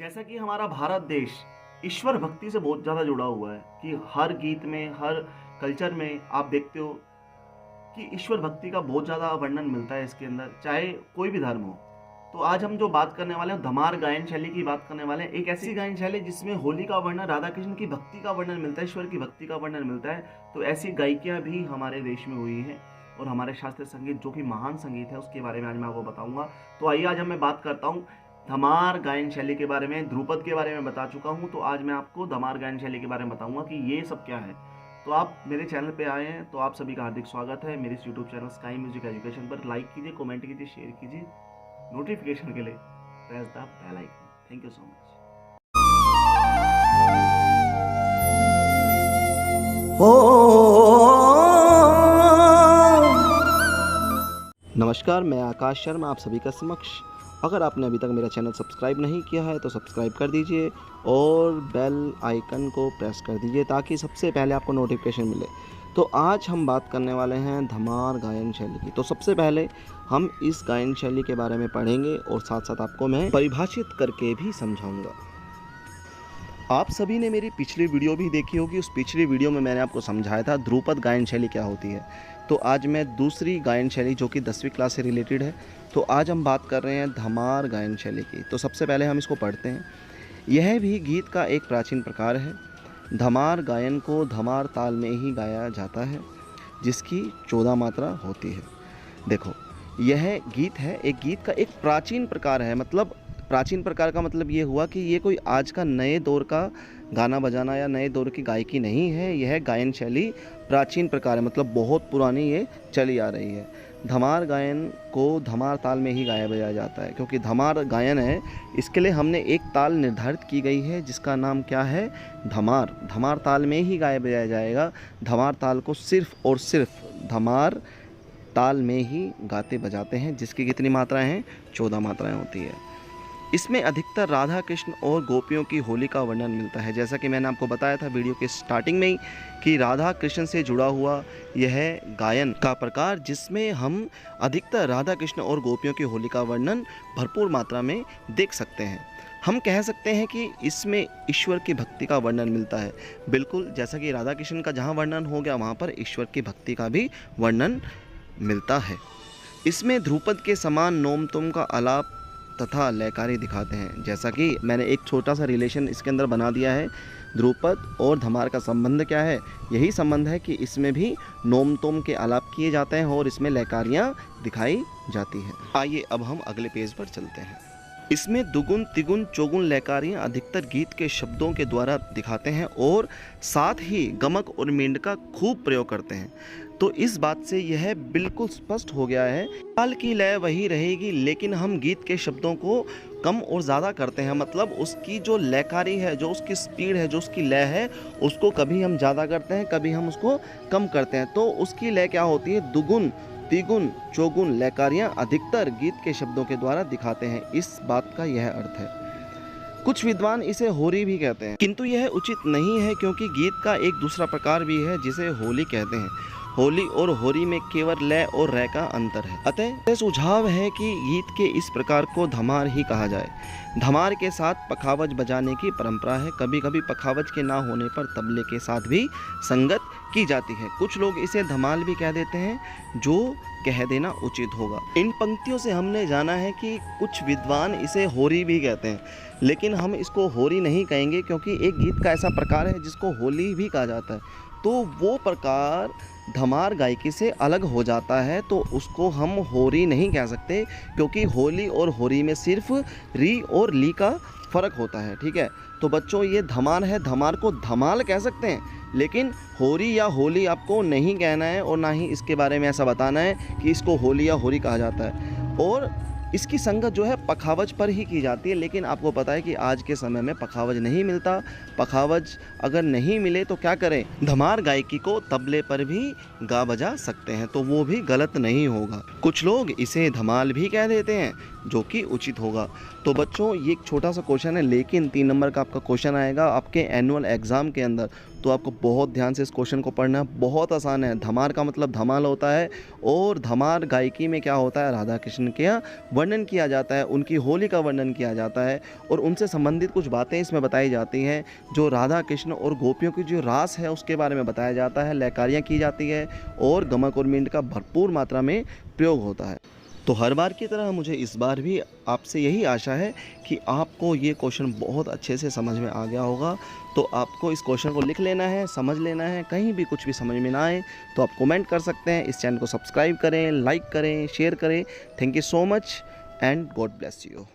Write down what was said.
जैसा कि हमारा भारत देश ईश्वर भक्ति से बहुत ज़्यादा जुड़ा हुआ है कि हर गीत में, हर कल्चर में आप देखते हो कि ईश्वर भक्ति का बहुत ज़्यादा वर्णन मिलता है इसके अंदर, चाहे कोई भी धर्म हो। तो आज हम जो बात करने वाले हैं, धमार गायन शैली की बात करने वाले हैं। एक ऐसी गायन शैली जिसमें होली का वर्णन, राधा कृष्ण की भक्ति का वर्णन मिलता है, ईश्वर की भक्ति का वर्णन मिलता है। तो ऐसी गायिकियाँ भी हमारे देश में हुई हैं और हमारे शास्त्रीय संगीत जो कि महान संगीत है उसके बारे में आज मैं आपको बताऊंगा। तो आइए आज मैं बात करता हूँ धमार गायन शैली के बारे में। ध्रुपद के बारे में बता चुका हूँ, तो आज मैं आपको धमार गायन शैली के बारे में बताऊंगा कि ये सब क्या है। तो आप मेरे चैनल पे आए हैं तो आप सभी का हार्दिक स्वागत है मेरे इस YouTube channel sky music education पर। लाइक कीजिए, कमेंट कीजिए, शेयर कीजिए, नोटिफिकेशन के लिए press the bell icon. Thank you so much. नमस्कार, मैं आकाश शर्मा आप सभी का समक्ष। अगर आपने अभी तक मेरा चैनल सब्सक्राइब नहीं किया है तो सब्सक्राइब कर दीजिए और बेल आइकन को प्रेस कर दीजिए ताकि सबसे पहले आपको नोटिफिकेशन मिले। तो आज हम बात करने वाले हैं धमार गायन शैली की। तो सबसे पहले हम इस गायन शैली के बारे में पढ़ेंगे और साथ साथ आपको मैं परिभाषित करके भी समझाऊंगा। आप सभी ने मेरी पिछली वीडियो भी देखी होगी। उस पिछली वीडियो में मैंने आपको समझाया था ध्रुपद गायन शैली क्या होती है। तो आज मैं दूसरी गायन शैली जो कि 10वीं क्लास से रिलेटेड है, तो आज हम बात कर रहे हैं धमार गायन शैली की। तो सबसे पहले हम इसको पढ़ते हैं। यह भी गीत का एक प्राचीन प्रकार है। धमार गायन को धमार ताल में ही गाया जाता है जिसकी 14 मात्रा होती है। देखो, यह गीत है, एक गीत का एक प्राचीन प्रकार है। मतलब प्राचीन प्रकार का मतलब ये हुआ कि ये कोई आज का नए दौर का गाना बजाना या नए दौर की गायकी नहीं है। यह गायन शैली प्राचीन प्रकार है, मतलब बहुत पुरानी ये चली आ रही है। धमार गायन को धमार ताल में ही गाया बजाया जाता है। क्योंकि धमार गायन है, इसके लिए हमने एक ताल निर्धारित की गई है जिसका नाम क्या है, धमार। धमार ताल में ही गाया बजाया जाएगा। धमार ताल को सिर्फ और सिर्फ धमार ताल में ही गाते बजाते हैं, जिसकी कितनी मात्राएं हैं, 14 मात्राएं होती है। इसमें अधिकतर राधा कृष्ण और गोपियों की होली का वर्णन मिलता है। जैसा कि मैंने आपको बताया था वीडियो के स्टार्टिंग में ही कि राधा कृष्ण से जुड़ा हुआ यह गायन का प्रकार जिसमें हम अधिकतर राधा कृष्ण और गोपियों की होली का वर्णन भरपूर मात्रा में देख सकते हैं। हम कह सकते हैं कि इसमें ईश्वर की भक्ति का वर्णन मिलता है। बिल्कुल जैसा कि राधा कृष्ण का जहाँ वर्णन हो गया वहाँ पर ईश्वर की भक्ति का भी वर्णन मिलता है। इसमें ध्रुपद के समान नोम तुम का आलाप तथा लयकारी दिखाते हैं। जैसा कि मैंने एक छोटा सा रिलेशन इसके अंदर बना दिया है। ध्रुपद और धमार का संबंध क्या है, यही संबंध है कि इसमें भी नोम तोम के आलाप किए जाते हैं और इसमें लयकारियाँ दिखाई जाती हैं। आइए अब हम अगले पेज पर चलते हैं। इसमें दुगुन तिगुन चौगुन लयकारियाँ अधिकतर गीत के शब्दों के द्वारा दिखाते हैं और साथ ही गमक और मींड का खूब प्रयोग करते हैं। तो इस बात से यह बिल्कुल स्पष्ट हो गया है, ताल की लय वही रहेगी लेकिन हम गीत के शब्दों को कम और ज़्यादा करते हैं। मतलब उसकी जो लयकारी है, जो उसकी स्पीड है, जो उसकी लय है, उसको कभी हम ज़्यादा करते हैं, कभी हम उसको कम करते हैं। तो उसकी लय क्या होती है, दुगुन तिगुन चौगुन लयकारियाँ अधिकतर गीत के शब्दों के द्वारा दिखाते हैं। इस बात का यह अर्थ है। कुछ विद्वान इसे होरी भी कहते हैं, किंतु यह उचित नहीं है क्योंकि गीत का एक दूसरा प्रकार भी है जिसे होली कहते हैं। होली और होरी में केवल लय और रय का अंतर है। अतः यह सुझाव है कि गीत के इस प्रकार को धमार ही कहा जाए। धमार के साथ पखावज बजाने की परंपरा है। कभी कभी पखावज के ना होने पर तबले के साथ भी संगत की जाती है। कुछ लोग इसे धमाल भी कह देते हैं, जो कह देना उचित होगा। इन पंक्तियों से हमने जाना है कि कुछ विद्वान इसे होरी भी कहते हैं, लेकिन हम इसको होरी नहीं कहेंगे क्योंकि एक गीत का ऐसा प्रकार है जिसको होली भी कहा जाता है। तो वो प्रकार धमार गायकी से अलग हो जाता है, तो उसको हम होरी नहीं कह सकते क्योंकि होली और होरी में सिर्फ री और ली का फ़र्क होता है। ठीक है, तो बच्चों ये धमार है, धमार को धमाल कह सकते हैं, लेकिन होरी या होली आपको नहीं कहना है और ना ही इसके बारे में ऐसा बताना है कि इसको होली या होरी कहा जाता है। और इसकी संगत जो है पखावज पर ही की जाती है, लेकिन आपको पता है कि आज के समय में पखावज नहीं मिलता। पखावज अगर नहीं मिले तो क्या करें, धमार गायकी को तबले पर भी गा बजा सकते हैं, तो वो भी गलत नहीं होगा। कुछ लोग इसे धमाल भी कह देते हैं, जो कि उचित होगा। तो बच्चों ये एक छोटा सा क्वेश्चन है, लेकिन 3 नंबर का आपका क्वेश्चन आएगा आपके एनुअल एग्ज़ाम के अंदर। तो आपको बहुत ध्यान से इस क्वेश्चन को पढ़ना है, बहुत आसान है। धमार का मतलब धमाल होता है, और धमार गायकी में क्या होता है, राधा कृष्ण का वर्णन किया जाता है, उनकी होली का वर्णन किया जाता है, और उनसे संबंधित कुछ बातें इसमें बताई जाती हैं। जो राधा कृष्ण और गोपियों की जो रास है उसके बारे में बताया जाता है, लयकारियाँ की जाती है, और गमक और मींड का भरपूर मात्रा में प्रयोग होता है। तो हर बार की तरह मुझे इस बार भी आपसे यही आशा है कि आपको ये क्वेश्चन बहुत अच्छे से समझ में आ गया होगा। तो आपको इस क्वेश्चन को लिख लेना है, समझ लेना है। कहीं भी कुछ भी समझ में ना आए तो आप कमेंट कर सकते हैं। इस चैनल को सब्सक्राइब करें, लाइक करें, शेयर करें। Thank you so much and God bless you.